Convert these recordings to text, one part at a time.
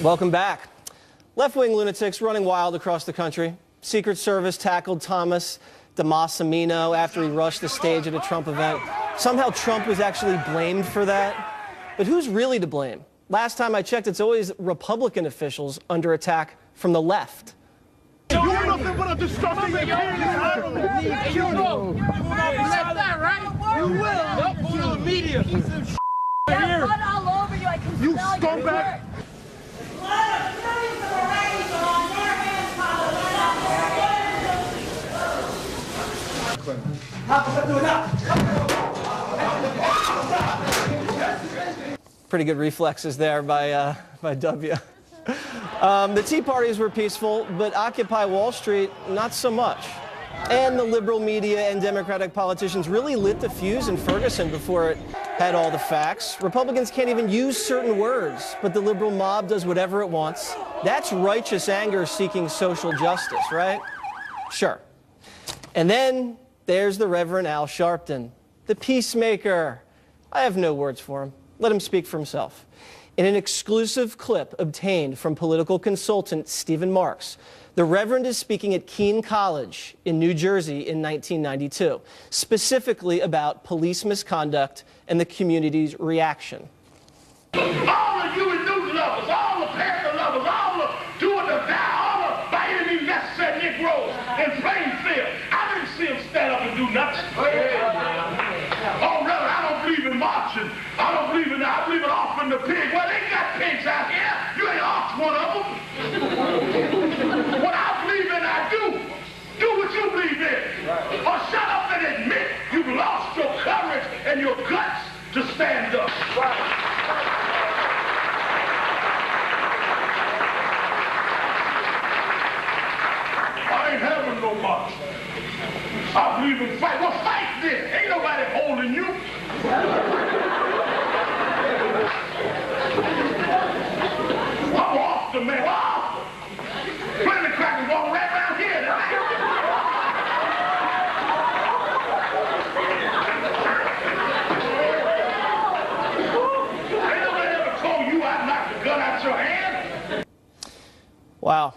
Welcome back. Left-wing lunatics running wild across the country. Secret Service tackled Thomas DeMassimino after he rushed the stage at a Trump event. Somehow Trump was actually blamed for that. But who's really to blame? Last time I checked, it's always Republican officials under attack from the left. You're nothing but a disgusting You will not that, right? You will. Go to the media. There's blood all over you. I can You smell your scumbag. Pretty good reflexes there by W. The Tea Parties were peaceful, but Occupy Wall Street, not so much. And the liberal media and Democratic politicians really lit the fuse in Ferguson before it had all the facts. Republicans can't even use certain words, but the liberal mob does whatever it wants. That's righteous anger seeking social justice, right? Sure. And then there's the Reverend Al Sharpton, the peacemaker. I have no words for him. Let him speak for himself. In an exclusive clip obtained from political consultant Stephen Marks, the Reverend is speaking at Keene College in New Jersey in 1992, specifically about police misconduct and the community's reaction. All of you news lovers, all the Panther lovers, all the do it or die, all the by any means necessary Negroes in Plainfield, I didn't see them stand up and do nothing. Oh, brother, I don't believe in marching. I don't believe in that. I believe in offering the pig. Well, they got pigs out here. You ain't off one of them. What I believe in, I do. Do what you believe in. Or shut up and admit you've lost your courage and your guts to stand up. I ain't having no march. I believe in fight. Well, fight then. Ain't nobody holding you. I'm off the man. Off. Plenty crackers walking right around here tonight. Ain't nobody ever told you I'd knock the gun out your hand. Wow.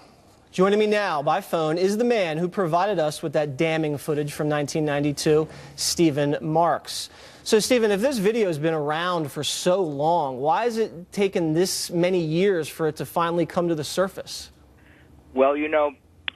Joining me now by phone is the man who provided us with that damning footage from 1992, Stephen Marks. So, Stephen, if this video has been around for so long, why has it taken this many years for it to finally come to the surface? Well, you know,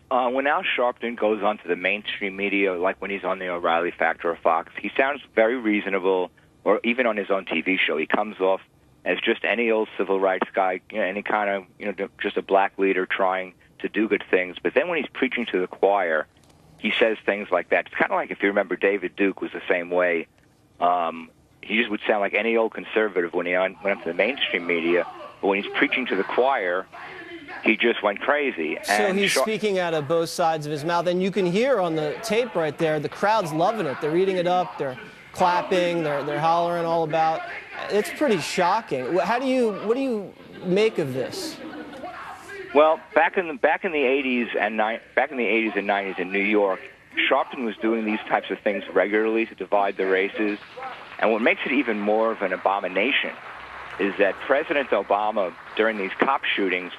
when Al Sharpton goes onto the mainstream media, like when he's on the O'Reilly Factor or Fox, he sounds very reasonable, or even on his own TV show. He comes off as just any old civil rights guy, you know, any kind of, you know, just a black leader trying to do good things. But then when he's preaching to the choir, he says things like that. It's kind of like, if you remember, David Duke was the same way. He just would sound like any old conservative when he went into the mainstream media. But when he's preaching to the choir, he just went crazy. So he's speaking out of both sides of his mouth. And you can hear on the tape right there, the crowd's loving it. They're eating it up. They're clapping. They're hollering all about. It's pretty shocking. What do you make of this? Well, back in the 80s and 90s in New York, Sharpton was doing these types of things regularly to divide the races. And what makes it even more of an abomination is that President Obama, during these cop shootings,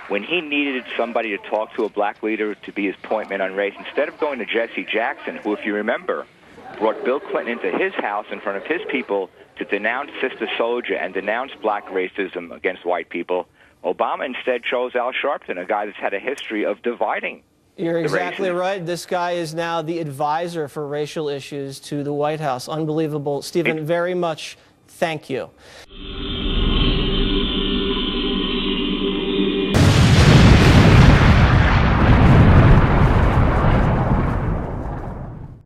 when he needed somebody to talk to a black leader to be his point man on race, instead of going to Jesse Jackson, who, if you remember, brought Bill Clinton into his house in front of his people to denounce Sister Souljah and denounce black racism against white people, Obama instead chose Al Sharpton, a guy that's had a history of dividing. You're exactly right. This guy is now the advisor for racial issues to the White House. Unbelievable. Stephen, very much thank you.